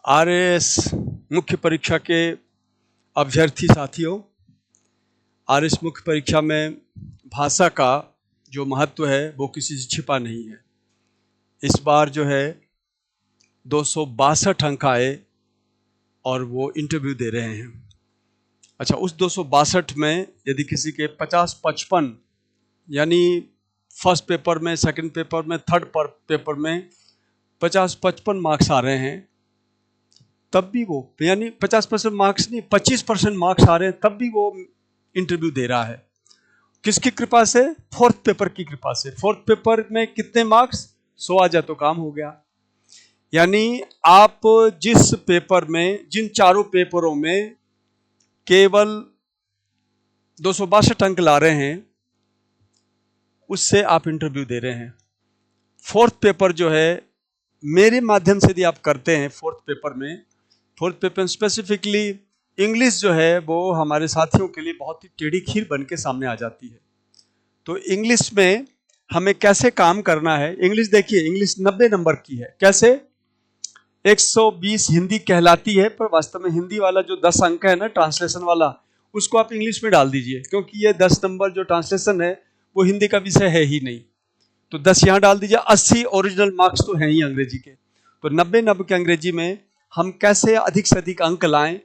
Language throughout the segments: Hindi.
आरएएस मुख्य परीक्षा के अभ्यर्थी साथियों, आरएएस मुख्य परीक्षा में भाषा का जो महत्व है वो किसी से छिपा नहीं है। इस बार जो है 262 अंक आए और वो इंटरव्यू दे रहे हैं। अच्छा, उस 262 में यदि किसी के 50-55 यानी फर्स्ट पेपर में, सेकंड पेपर में, थर्ड पेपर में 50-55 मार्क्स आ रहे हैं, तब भी वो, यानी 50% मार्क्स नहीं, 25% मार्क्स आ रहे हैं, तब भी वो इंटरव्यू दे रहा है। किसकी कृपा से? फोर्थ पेपर की कृपा से। फोर्थ पेपर में कितने मार्क्स? 100 आ जाए तो काम हो गया। यानी आप जिस पेपर में, जिन चारों पेपरों में केवल 262 अंक ला रहे हैं, उससे आप इंटरव्यू दे रहे हैं। फोर्थ पेपर जो है, मेरे माध्यम से यदि आप करते हैं फोर्थ पेपर स्पेसिफिकली इंग्लिश जो है वो हमारे साथियों के लिए बहुत ही टेढ़ी खीर बन के सामने आ जाती है। तो इंग्लिश में हमें कैसे काम करना है? इंग्लिश देखिए, इंग्लिश 90 नंबर की है। कैसे? 120 हिंदी कहलाती है, पर वास्तव में हिंदी वाला जो 10 अंक है ना, ट्रांसलेशन वाला, उसको आप इंग्लिश में डाल दीजिए, क्योंकि ये 10 नंबर जो ट्रांसलेशन है वो हिंदी का विषय है ही नहीं। तो 10 यहाँ डाल दीजिए। 80 ओरिजिनल मार्क्स तो हैं ही अंग्रेजी के। तो 90 के अंग्रेजी में हम कैसे अधिक से अधिक अंक लाएं?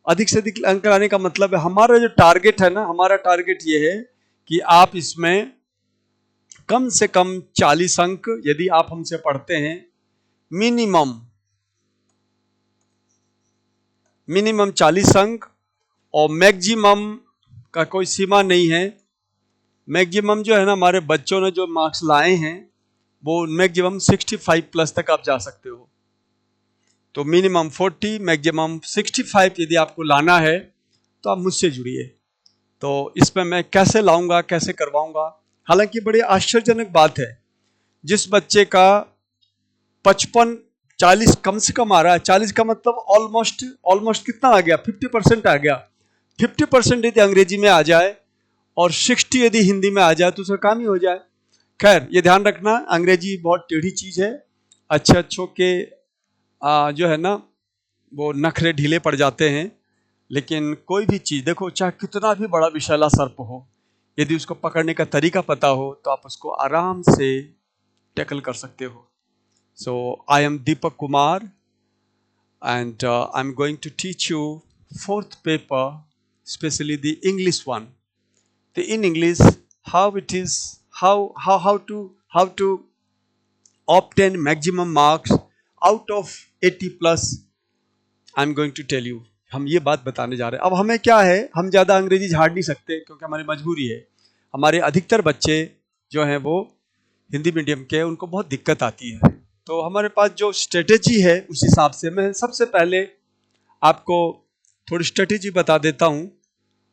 अधिक से अधिक अंक लाने का मतलब है, हमारा जो टारगेट है ना, हमारा टारगेट ये है कि आप इसमें कम से कम 40 अंक यदि आप हमसे पढ़ते हैं, मिनिमम 40 अंक, और मैक्सिमम का कोई सीमा नहीं है। मैक्सिमम जो है ना, हमारे बच्चों ने जो मार्क्स लाए हैं वो मैक्सिमम 65 प्लस तक आप जा सकते हो। तो मिनिमम 40, मैक्सिमम 65 यदि आपको लाना है तो आप मुझसे जुड़िए। तो इसमें मैं कैसे लाऊंगा, कैसे करवाऊंगा? हालांकि बड़ी आश्चर्यजनक बात है, जिस बच्चे का 40 कम से कम आ रहा है, 40 का मतलब ऑलमोस्ट कितना आ गया? 50% आ गया। 50% यदि अंग्रेजी में आ जाए और 60 यदि हिंदी में आ जाए तो उसका काम ही हो जाए। खैर, ये ध्यान रखना, अंग्रेजी बहुत टेढ़ी चीज है। अच्छों के जो है ना, वो नखरे ढीले पड़ जाते हैं। लेकिन कोई भी चीज देखो, चाहे कितना भी बड़ा विषैला सर्प हो, यदि उसको पकड़ने का तरीका पता हो तो आप उसको आराम से टैकल कर सकते हो। So I am Deepak Kumar and I'm going to teach you fourth paper, especially the English one. In English, how it is, how to obtain maximum marks out of 80 plus. I'm going to tell you. हम ये बात बताने जा रहे हैं। अब हमें क्या है, हम ज़्यादा अंग्रेजी झाड़ नहीं सकते क्योंकि हमारी मजबूरी है। हमारे अधिकतर बच्चे जो हैं वो हिंदी मीडियम के, उनको बहुत दिक्कत आती है। तो हमारे पास जो स्ट्रेटेजी है, उस हिसाब से मैं सबसे पहले आपको थोड़ी स्ट्रेटेजी बता देता हूँ।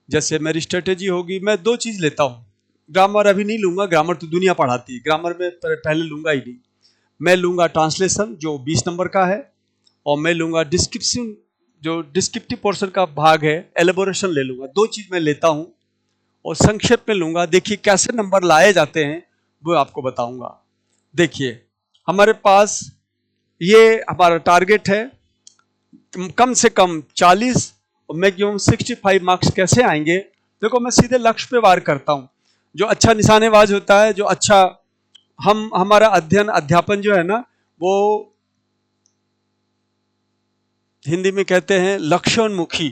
जैसे मेरी स्ट्रेटेजी होगी, मैं 2 चीज़ लेता हूँ। ग्रामर अभी नहीं लूँगा, ग्रामर तो दुनिया पढ़ाती है, ग्रामर में पहले लूँगा ही नहीं। मैं लूँगा ट्रांसलेशन जो 20 नंबर का है, और मैं लूँगा डिस्क्रिप्शन जो डिस्क्रिप्टिव पोर्शन का भाग है, एलेबोरेशन ले लूँगा। 2 चीज़ मैं लेता हूँ और संक्षेप में लूँगा। देखिए कैसे नंबर लाए जाते हैं वो आपको बताऊँगा। देखिए, हमारे पास ये हमारा टारगेट है, कम से कम 40 और मैक्सिमम 65 मार्क्स कैसे आएंगे? देखो, मैं सीधे लक्ष्य पे वार करता हूँ। जो अच्छा निशानेबाज होता है, जो अच्छा हमारा अध्यापन जो है ना, वो हिंदी में कहते हैं लक्ष्योन्मुखी,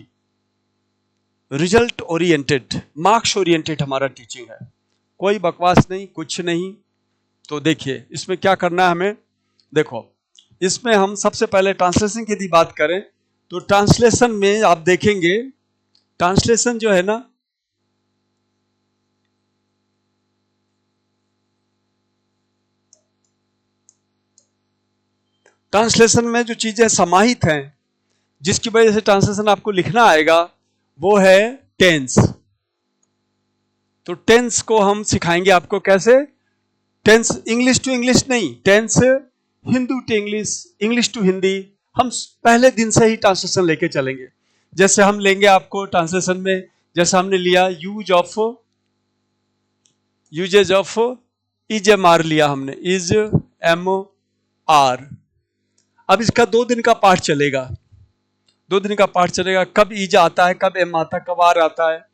रिजल्ट ओरिएंटेड, मार्क्स ओरिएंटेड हमारा टीचिंग है। कोई बकवास नहीं, कुछ नहीं। तो देखिए इसमें क्या करना है हमें। देखो, इसमें हम सबसे पहले ट्रांसलेशन की यदि बात करें तो ट्रांसलेशन में आप देखेंगे, ट्रांसलेशन जो है ना, ट्रांसलेशन में जो चीजें समाहित हैं, जिसकी वजह से ट्रांसलेशन आपको लिखना आएगा, वो है टेंस। तो टेंस को हम सिखाएंगे आपको कैसे। टेंस इंग्लिश टू इंग्लिश नहीं, tense Hindu to English, English to Hindi. हम पहले दिन से ही ट्रांसलेशन लेके चलेंगे। जैसे हम लेंगे आपको ट्रांसलेशन में, जैसे हमने लिया usages of is am are लिया हमने, इज एम आर। अब इसका 2 दिन का पाठ चलेगा, 2 दिन का पाठ चलेगा। कब ईज आता है, कब एम आता है, कब आर आता है,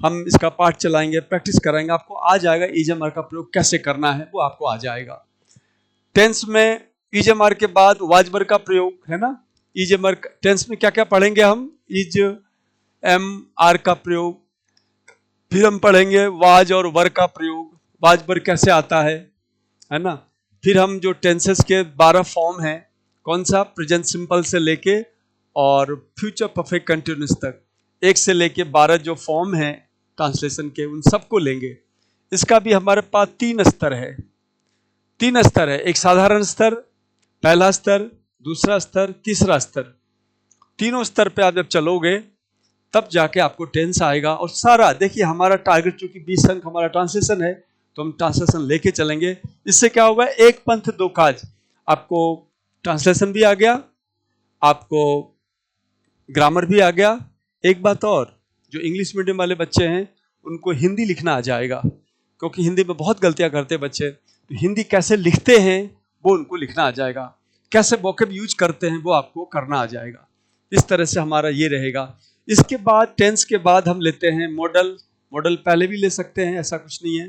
हम इसका पाठ चलाएंगे, प्रैक्टिस कराएंगे, आपको आ जाएगा ईज एम आर का प्रयोग कैसे करना है, वो आपको आ जाएगा। टेंस में ईज एम आर के बाद वाज वर का प्रयोग है ना। ईज एम आर टेंस में क्या क्या पढ़ेंगे हम, ईज एम आर का प्रयोग, फिर हम पढ़ेंगे वाज और वर का प्रयोग, वाज वर कैसे आता है ना। फिर हम जो टेंसेस के 12 फॉर्म हैं, कौन सा, प्रेजेंट सिंपल से लेके और फ्यूचर परफेक्ट कंटिन्यूअस तक, 1 से लेके 12 जो फॉर्म हैं ट्रांसलेशन के, उन सबको लेंगे। इसका भी हमारे पास 3 स्तर है, 3 स्तर है। एक साधारण स्तर, पहला स्तर, दूसरा स्तर, तीसरा स्तर। तीनों स्तर पे आप जब चलोगे तब जाके आपको टेंस आएगा। और सारा देखिए, हमारा टारगेट चूंकि 20 अंक हमारा ट्रांसलेशन है, तो हम ट्रांसलेशन लेके चलेंगे। इससे क्या होगा, एक पंथ दो काज, आपको ट्रांसलेशन भी आ गया, आपको ग्रामर भी आ गया। एक बात और, जो इंग्लिश मीडियम वाले बच्चे हैं उनको हिंदी लिखना आ जाएगा, क्योंकि हिंदी में बहुत गलतियां करते हैं बच्चे, तो हिंदी कैसे लिखते हैं वो उनको लिखना आ जाएगा, कैसे वोकैब यूज करते हैं वो आपको करना आ जाएगा। इस तरह से हमारा ये रहेगा। इसके बाद टेंस के बाद हम लेते हैं मॉडल। मॉडल पहले भी ले सकते हैं, ऐसा कुछ नहीं है।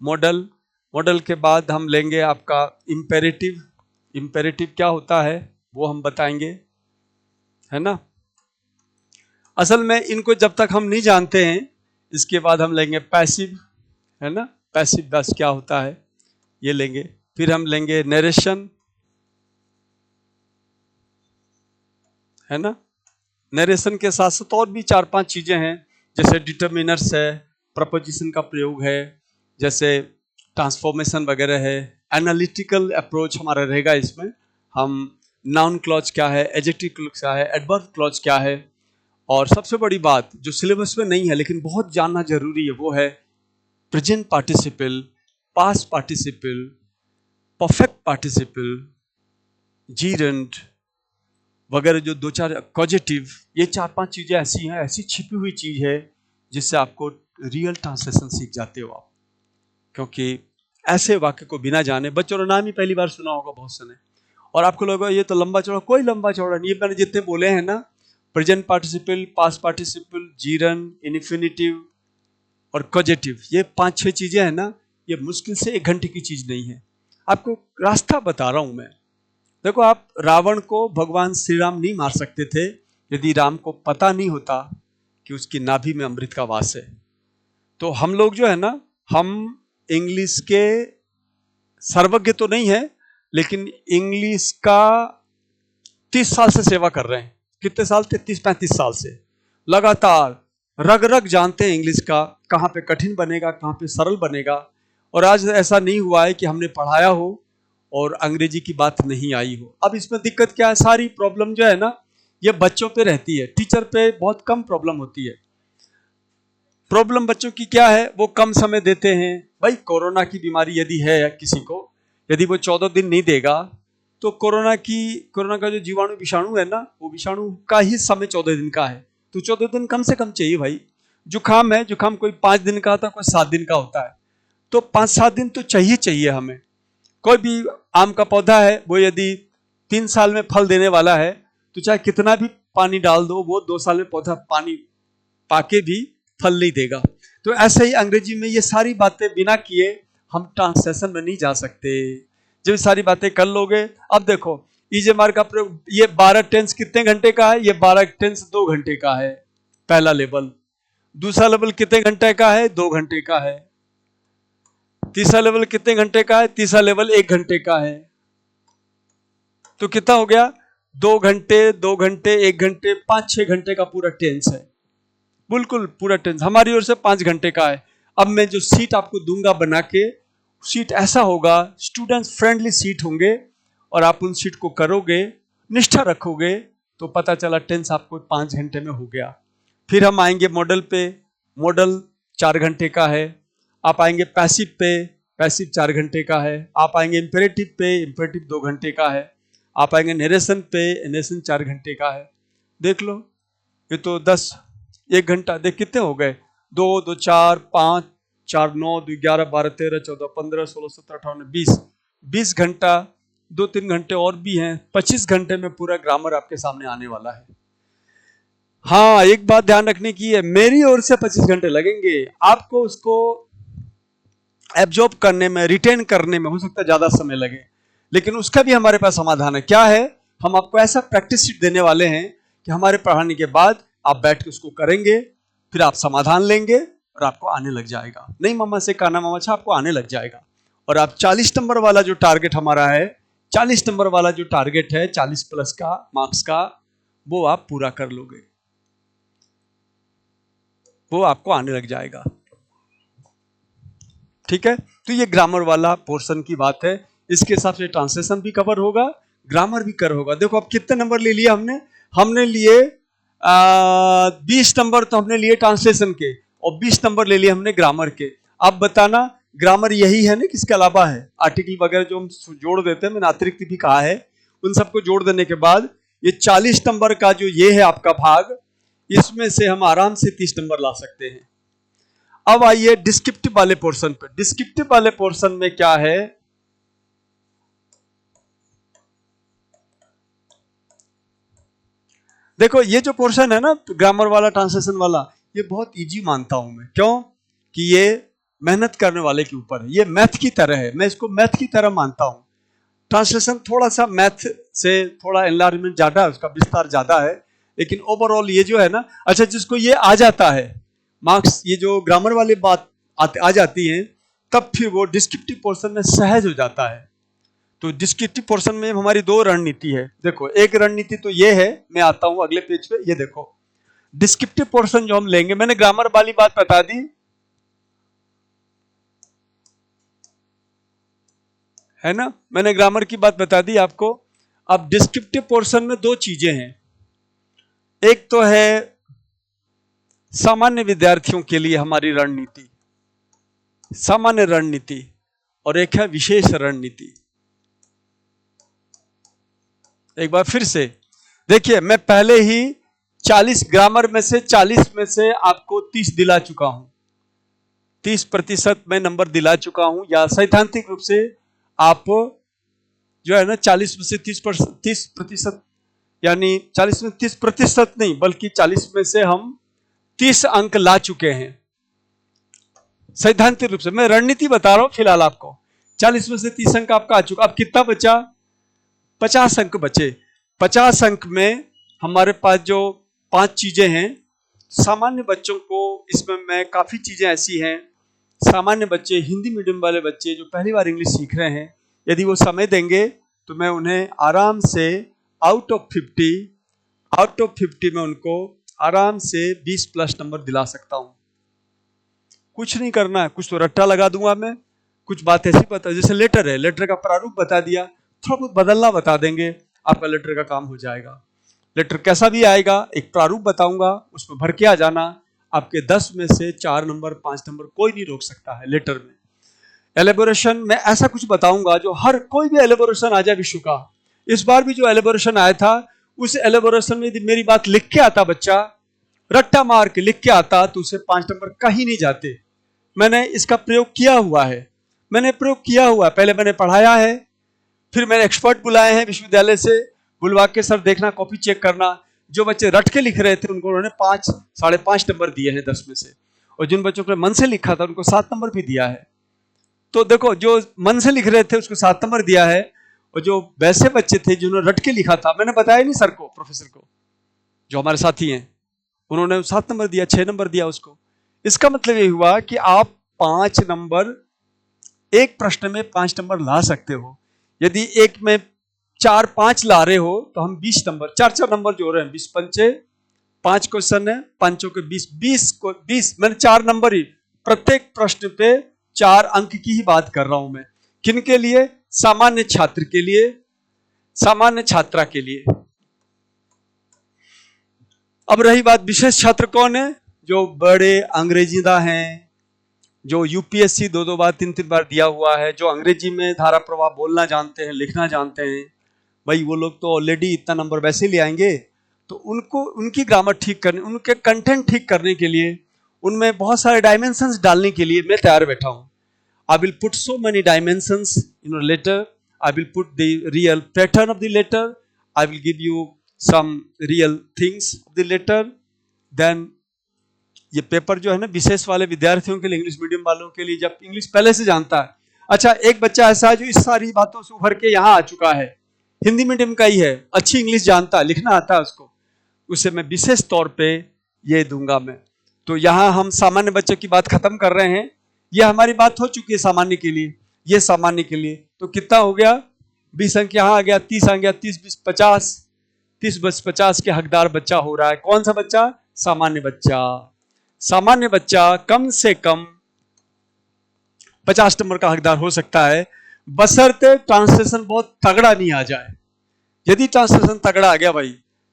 मॉडल, मॉडल के बाद हम लेंगे आपका इम्पेरेटिव। इम्पेरेटिव क्या होता है वो हम बताएंगे, है ना। असल में इनको जब तक हम नहीं जानते हैं, इसके बाद हम लेंगे पैसिव, है ना। पैसिव बस क्या होता है ये लेंगे। फिर हम लेंगे नरेशन, है ना। नरेशन के साथ साथ और भी 4-5 चीजें हैं, जैसे डिटर्मिनर्स है, प्रपोजिशन का प्रयोग है, जैसे ट्रांसफॉर्मेशन वगैरह है। एनालिटिकल अप्रोच हमारा रहेगा इसमें। हम नाउन क्लॉज क्या है, एडजेक्टिव क्लॉज क्या है, एडवर्ब क्लॉज क्या है। और सबसे बड़ी बात जो सिलेबस में नहीं है लेकिन बहुत जानना जरूरी है, वो है present participle, past participle, perfect participle, gerund वगैरह, जो 2-4 कॉजेटिव, ये 4-5 चीजें ऐसी हैं, ऐसी छिपी हुई चीज है जिससे आपको रियल ट्रांसलेशन सीख जाते हो आप। क्योंकि ऐसे वाक्य को बिना जाने, बच्चों ने नाम ही पहली बार सुना होगा बहुत से ने, और आपको लगेगा ये तो लंबा चौड़ा, कोई लंबा चौड़ा नहीं। ये मैंने जितने बोले हैं ना, present participle, past participle, Jiran, infinitive और कॉजेटिव, ये 5-6 चीजें हैं ना, ये मुश्किल से 1 घंटे की चीज नहीं है। आपको रास्ता बता रहा हूं मैं। देखो, आप रावण को भगवान श्री राम नहीं मार सकते थे यदि राम को पता नहीं होता कि उसकी नाभि में अमृत का वास है। तो हम लोग जो है ना, हम इंग्लिश के सर्वज्ञ तो नहीं है, लेकिन इंग्लिश का 30 साल से सेवा कर रहे हैं। कितने साल से? 30-35 साल से लगातार रग रग जानते हैं इंग्लिश का, कहाँ पे कठिन बनेगा, कहाँ पे सरल बनेगा। और आज ऐसा नहीं हुआ है कि हमने पढ़ाया हो और अंग्रेजी की बात नहीं आई हो। अब इसमें दिक्कत क्या है, सारी प्रॉब्लम जो है ना ये बच्चों पे रहती है, टीचर पे बहुत कम प्रॉब्लम होती है। प्रॉब्लम बच्चों की क्या है, वो कम समय देते हैं। भाई, कोरोना की बीमारी यदि है किसी को, यदि वो 14 दिन नहीं देगा, तो कोरोना का जो जीवाणु विषाणु है ना, वो विषाणु का ही समय 14 दिन का है, तो 14 दिन कम से कम चाहिए भाई। जुकाम है, जुकाम कोई 5 दिन का होता है, कोई 7 दिन का होता है, तो 5-7 दिन तो चाहिए हमें। कोई भी आम का पौधा है, वो यदि 3 साल में फल देने वाला है, तो चाहे कितना भी पानी डाल दो, वो 2 साल में पौधा पानी पाके भी फल नहीं देगा। तो ऐसे ही अंग्रेजी में ये सारी बातें बिना किए हम ट्रांसलेशन में नहीं जा सकते। जब सारी बातें कर लोगे, अब देखो ईजेमार का प्रयोग, ये 12 टेंस कितने घंटे का है, ये 12 टेंस 2 घंटे का है, पहला लेवल। दूसरा लेवल कितने घंटे का है, 2 घंटे का है। तीसरा लेवल कितने घंटे का है, तीसरा लेवल 1 घंटे का है। तो कितना हो गया, 2 घंटे, 2 घंटे, 1 घंटे, 5-6 घंटे का पूरा टेंस है, बिल्कुल पूरा टेंस। हमारी ओर से 5 घंटे का है। अब मैं जो सीट आपको दूंगा बना के, सीट ऐसा होगा, स्टूडेंट्स फ्रेंडली सीट होंगे, और आप उन सीट को करोगे, निष्ठा रखोगे, तो पता चला टेंस आपको 5 घंटे में हो गया। फिर हम आएंगे मॉडल पे, मॉडल 4 घंटे का है। आप आएंगे पैसिव पे, पैसिव 4 घंटे का है। आप आएंगे इंपेरेटिव पे, इंपेरेटिव 2 घंटे का है। आप आएंगे नरेशन पे, नरेशन 4 घंटे का है। देख लो, ये तो 10, 1 घंटा, देख कितने हो गए, 2, 2, 4, 5, 4, 9, 2, 11, 12, 13, 14, 15, 16, 17, 18, 19, 20 घंटा 2-3 घंटे और भी हैं, 25 घंटे में पूरा ग्रामर आपके सामने आने वाला है। हाँ, एक बात ध्यान रखने की है, मेरी ओर से 25 घंटे लगेंगे, आपको उसको एब्जॉर्ब करने में, रिटेन करने में हो सकता है ज्यादा समय लगे, लेकिन उसका भी हमारे पास समाधान है। क्या है? हम आपको ऐसा प्रैक्टिस शीट देने वाले हैं कि हमारे पढ़ाने के बाद आप बैठ के उसको करेंगे, फिर आप समाधान लेंगे और आपको आने लग जाएगा। नहीं मामा से कहना मामा अच्छा, आपको आने लग जाएगा। और आप 40 नंबर वाला जो टारगेट हमारा है, 40 नंबर वाला जो टारगेट है 40 प्लस का मार्क्स का, वो आप पूरा कर लोगे, वो आपको आने लग जाएगा। ठीक है, तो ये ग्रामर वाला पोर्शन की बात है। इसके हिसाब से ट्रांसलेशन भी कवर होगा, ग्रामर भी कवर होगा। देखो अब कितने नंबर ले लिए हमने लिए 20 नंबर तो हमने लिए ट्रांसलेशन के, और 20 नंबर ले लिए हमने ग्रामर के। अब बताना ग्रामर यही है ना, किसके अलावा है? आर्टिकल वगैरह जो हम जोड़ देते हैं, मैंने अतिरिक्त भी कहा है, उन सबको जोड़ देने के बाद ये 40 नंबर का जो ये है आपका भाग, इसमें से हम आराम से 30 नंबर ला सकते हैं। अब आइए डिस्क्रिप्टिव वाले पोर्शन पे। डिस्क्रिप्टिव वाले पोर्शन में क्या है? देखो ये जो पोर्शन है ना, ग्रामर वाला, ट्रांसलेशन वाला, ये बहुत इजी मानता हूं मैं। क्यों? कि ये मेहनत करने वाले के ऊपर है, ये मैथ की तरह है, मैं इसको मैथ की तरह मानता हूं। ट्रांसलेशन थोड़ा सा मैथ से थोड़ा एनलार्जमेंट ज्यादा है, उसका विस्तार ज्यादा है, लेकिन ओवरऑल ये जो है ना, अच्छा जिसको ये आ जाता है मार्क्स, ये जो ग्रामर वाली बात आ जाती है, तब फिर वो डिस्क्रिप्टिव पोर्शन में सहज हो जाता है। तो डिस्क्रिप्टिव पोर्शन में हमारी 2 रणनीति है। देखो एक रणनीति तो ये है, मैं आता हूं अगले पेज पे, ये देखो डिस्क्रिप्टिव पोर्शन जो हम लेंगे, मैंने ग्रामर वाली बात बता दी है ना, मैंने ग्रामर की बात बता दी आपको। अब डिस्क्रिप्टिव पोर्शन में 2 चीजें हैं, एक तो है सामान्य विद्यार्थियों के लिए हमारी रणनीति, सामान्य रणनीति, और एक है विशेष रणनीति। एक बार फिर से देखिए, मैं पहले ही 40 ग्रामर में से 40 में से आपको 30 दिला चुका हूं, 30% में नंबर दिला चुका हूं, या सैद्धांतिक रूप से आप जो है ना 40 में से 30%, यानी 40 में 30% नहीं, बल्कि 40 में से हम 30 अंक ला चुके हैं सैद्धांतिक रूप से। मैं रणनीति बता रहा हूं फिलहाल आपको। 40 में से 30 अंक आपका आ चुका। अब कितना बचा? 50 अंक बचे। 50 अंक में हमारे पास जो 5 चीजें हैं, सामान्य बच्चों को इसमें मैं काफी चीजें ऐसी हैं, सामान्य बच्चे, हिंदी मीडियम वाले बच्चे जो पहली बार इंग्लिश सीख रहे हैं, यदि वो समय देंगे तो मैं उन्हें आराम से आउट ऑफ 50 में उनको आराम से 20 प्लस नंबर दिला सकता हूं। कुछ नहीं करना है, कुछ तो रट्टा लगा दूंगा मैं, कुछ बात ऐसी बता, जैसे लेटर है, लेटर का प्रारूप बता दिया, थोड़ा बहुत बदलना बता देंगे, आपका लेटर का काम हो जाएगा। लेटर कैसा भी आएगा, एक प्रारूप बताऊंगा, उसमें भर के आ जाना। आपके 10 में से 4 नंबर 5 नंबर कोई नहीं रोक सकता है लेटर में। एलेबोरेशन में ऐसा कुछ बताऊंगा जो हर कोई भी एलेबोरेशन आ जाए विश्व का। इस बार भी जो एलेबोरेशन आया था, उस एलेबोरेशन में यदि मेरी बात लिख के आता बच्चा, रट्टा मार के लिख के आता, तो उसे 5 नंबर कहीं नहीं जाते। मैंने इसका प्रयोग किया हुआ है, पहले मैंने पढ़ाया है, फिर मैंने एक्सपर्ट बुलाए हैं विश्वविद्यालय से, बुलवा के सर देखना, कॉपी चेक करना। जो बच्चे रट के लिख रहे थे उनको उन्होंने 5, 5.5 नंबर दिए हैं 10 में से, और जिन बच्चों को मन से लिखा था उनको 7 नंबर भी दिया है। तो देखो, जो मन से लिख रहे थे उसको 7 नंबर दिया है, और जो वैसे बच्चे थे जिन्होंने रट के लिखा था, मैंने बताया नहीं सर को, प्रोफेसर को, जो हमारे साथी हैं, उन्होंने 7 नंबर दिया, 6 नंबर दिया उसको। इसका मतलब ये हुआ कि आप 5 नंबर, एक प्रश्न में 5 नंबर ला सकते हो। यदि एक में 4-5 ला रहे हो तो हम 20 नंबर, 4-4 नंबर जोड़ रहे हैं, 20 पंचे 5 क्वेश्चन है, 5 के 20, मैंने 4 नंबर ही, प्रत्येक प्रश्न पे 4 अंक की ही बात कर रहा हूं मैं। किन के लिए? सामान्य छात्र के लिए, सामान्य छात्रा के लिए। अब रही बात विशेष छात्र कौन है? जो बड़े अंग्रेजीदा हैं, जो यूपीएससी 2-2 बार 3-3 बार दिया हुआ है, जो अंग्रेजी में धारा प्रवाह बोलना जानते हैं, लिखना जानते हैं, भाई वो लोग तो ऑलरेडी इतना नंबर वैसे ले आएंगे। तो उनको, उनकी ग्रामर ठीक करने, उनके कंटेंट ठीक करने के लिए, उनमें बहुत सारे डायमेंशंस डालने के लिए मैं तैयार बैठा हूं। I will put so many dimensions in your letter, I will put the real pattern of the letter. I will give you some real things of the letter. Then ये पेपर जो है ना विशेष वाले विद्यार्थियों के लिए, इंग्लिश मीडियम वालों के लिए, जब इंग्लिश पहले से जानता है। अच्छा, एक बच्चा ऐसा है जो इस सारी बातों से उभर के यहाँ आ चुका है, हिंदी मीडियम का ही है, अच्छी इंग्लिश जानता है, लिखना आता है उसको, उसे मैं विशेष तौर पे ये दूंगा मैं। तो यहाँ हम सामान्य बच्चों की बात खत्म कर रहे हैं, ये हमारी बात हो चुकी है सामान्य के लिए, ये सामान्य के लिए। तो कितना हो गया, 20 अंक यहाँ आ गया, 30 आ गया, 30 20 50, 30 20 50 के हकदार बच्चा हो रहा है। कौन सा बच्चा? सामान्य बच्चा। सामान्य बच्चा कम से कम 50 नंबर का हकदार हो सकता है, बशर्ते ट्रांसलेशन बहुत तगड़ा नहीं आ जाए। यदि ट्रांसलेशन तगड़ा आ गया भाई,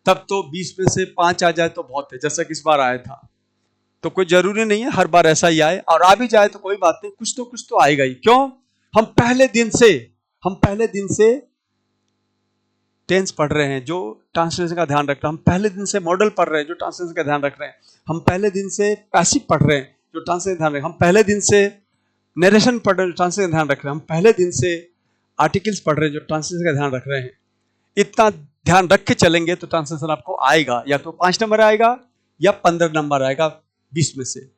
तब तो 20 में से 5 आ जाए तो बहुत है, जैसा कि इस बार आया था। तो कोई जरूरी नहीं है हर बार ऐसा ही आए, और आ भी जाए तो कोई बात नहीं, कुछ तो आएगा ही। क्यों? हम पहले दिन से टेंस पढ़ रहे हैं जो ट्रांसलेशन का ध्यान रख रहे हैं, हम पहले दिन से मॉडल पढ़ रहे हैं जो ट्रांसलेशन का ध्यान रख रहे हैं, हम पहले दिन से पैसिव पढ़ रहे हैं जो ट्रांसलेशन का ध्यान रख रहे हैं, हम पहले दिन से नरेशन पढ़ रहे हैं जो ट्रांसलेशन का ध्यान रख रहे हैं, हम पहले दिन से आर्टिकल्स पढ़ रहे हैं जो ट्रांसलेशन का ध्यान रख रहे हैं। इतना ध्यान रख के चलेंगे तो ट्रांसलेशन आपको आएगा, या तो 5 नंबर आएगा या 15 नंबर आएगा 20 में से,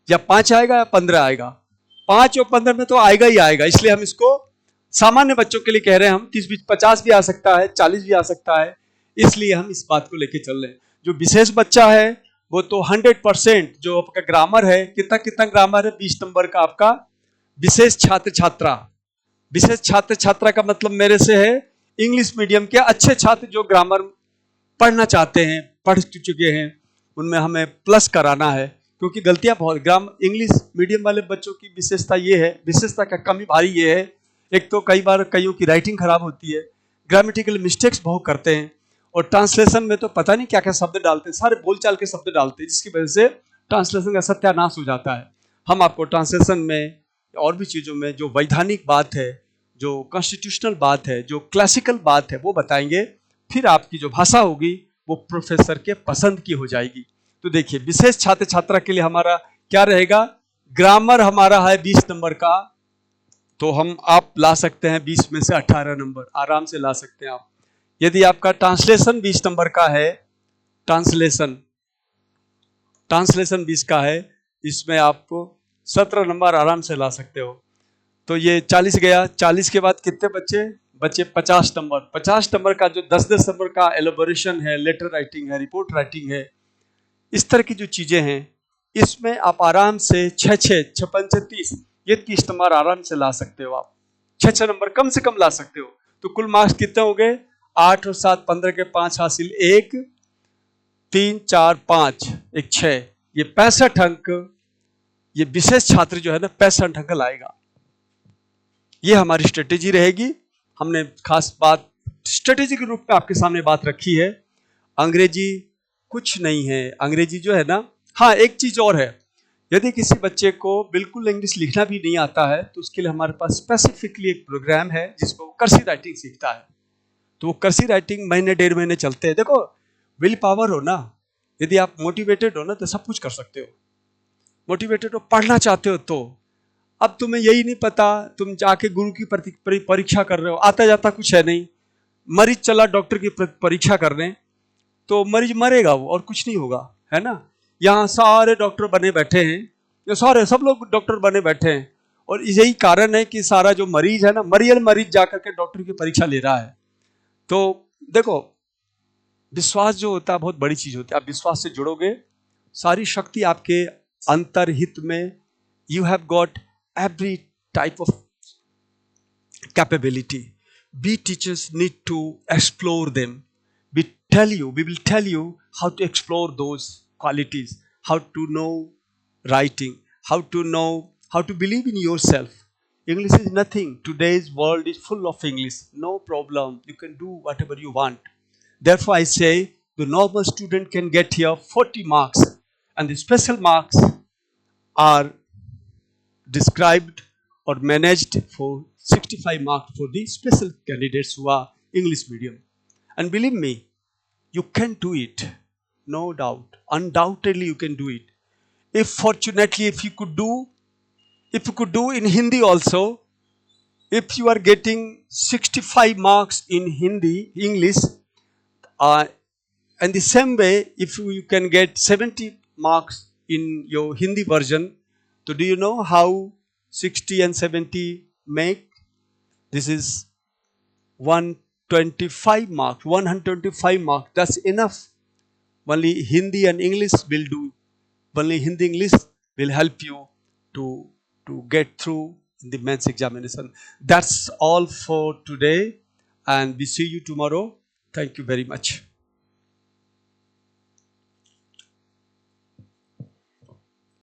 या 5 आएगा या 15 आएगा। 5 और 15 में तो आएगा ही आएगा, इसलिए हम इसको सामान्य बच्चों के लिए कह रहे हैं। हम 30 20 50 भी आ सकता है, 40 भी आ सकता है, इसलिए हम इस बात को लेके चल रहे हैं। जो विशेष बच्चा है वो तो 100%, जो आपका ग्रामर है, कितना ग्रामर है, 20 नंबर का आपका। विशेष छात्र छात्रा का मतलब मेरे से है इंग्लिश मीडियम के अच्छे छात्र जो ग्रामर पढ़ना चाहते हैं, पढ़ चुके हैं, उनमें हमें प्लस कराना है, क्योंकि गलतियां बहुत इंग्लिश मीडियम वाले बच्चों की विशेषता ये है, विशेषता का कमी भारी ये है, एक तो कई बार कईयों की राइटिंग खराब होती है, ग्रामेटिकल मिस्टेक्स बहुत करते हैं, और ट्रांसलेशन में तो पता नहीं क्या क्या शब्द डालते हैं, सारे बोलचाल के शब्द डालते हैं, जिसकी वजह से ट्रांसलेशन का सत्यानाश हो जाता है। हम आपको ट्रांसलेशन में और भी चीज़ों में जो वैधानिक बात है, जो कॉन्स्टिट्यूशनल बात है, जो क्लासिकल बात है, वो बताएंगे। फिर आपकी जो भाषा होगी वो प्रोफेसर के पसंद की हो जाएगी। तो देखिए, विशेष छात्र छात्रा के लिए हमारा क्या रहेगा, ग्रामर हमारा है 20 नंबर का, तो आप ला सकते हैं 20 में से 18 नंबर आराम से ला सकते हैं आप। यदि आपका ट्रांसलेशन 20 नंबर का है, ट्रांसलेशन 20 का है, इसमें आपको 17 नंबर आराम से ला सकते हो। तो ये 40 गया, 40 के बाद कितने बचे 50 नंबर। 50 नंबर का जो 10-10 नंबर का एलोबोरेशन है, लेटर राइटिंग है, रिपोर्ट राइटिंग है, इस तरह की जो चीजें हैं, इसमें आप आराम से 6 पंचे 30, ये 30 नंबर आराम से ला सकते हो आप। 6 नंबर कम से कम ला सकते हो। तो कुल मार्क्स कितने हो गए, 8 और 7 15 के 5 हासिल, 1 3 4 5 1 6, ये 65 अंक, ये विशेष छात्र जो है ना 65 अंक लाएगा। ये हमारी स्ट्रेटेजी रहेगी। हमने खास बात स्ट्रेटेजी के रूप में आपके सामने बात रखी है। अंग्रेजी कुछ नहीं है, अंग्रेजी जो है ना, हाँ एक चीज और है, यदि किसी बच्चे को बिल्कुल इंग्लिश लिखना भी नहीं आता है तो उसके लिए हमारे पास स्पेसिफिकली एक प्रोग्राम है जिसको वो कर्सिव राइटिंग सीखता है। तो वो कर्सिव राइटिंग महीने 1.5 महीने चलते हैं। देखो, विल पावर हो ना, यदि आप मोटिवेटेड हो ना तो सब कुछ कर सकते हो। मोटिवेटेड हो, पढ़ना चाहते हो तो। अब तुम्हें यही नहीं पता, तुम जाके गुरु की परीक्षा कर रहे हो, आता जाता कुछ है नहीं, मरीज चला डॉक्टर की परीक्षा करने, तो मरीज मरेगा वो, और कुछ नहीं होगा, है ना। यहाँ सारे डॉक्टर बने बैठे हैं, ये सारे सब लोग डॉक्टर बने बैठे हैं, और यही कारण है कि सारा जो मरीज है ना, मरीज जाकर के डॉक्टर की परीक्षा ले रहा है। तो देखो, विश्वास जो होता है बहुत बड़ी चीज होती है। आप विश्वास से जुड़ोगे, सारी शक्ति आपके अंतर्हित में, you have got every type of capability. We teachers need to explore them. We will tell you how to explore those qualities, how to know writing, how to believe in yourself. English is nothing. Today's world is full of English. No problem. You can do whatever you want. Therefore, I say the normal student can get here 40 marks, and the special marks are described or managed for 65 marks for the special candidates who are English medium. And believe me, you can do it, no doubt. Undoubtedly you can do it. If you could do in Hindi also, If you are getting 65 marks in Hindi, English, uh, and the same way, if you can get 70 marks in your Hindi version, so do you know how 60 and 70 make? This is 125 marks, 125 marks. That's enough. Only Hindi and English will do. Only Hindi English will help you to, to get through the mains examination. That's all for today, and we see you tomorrow. Thank you very much.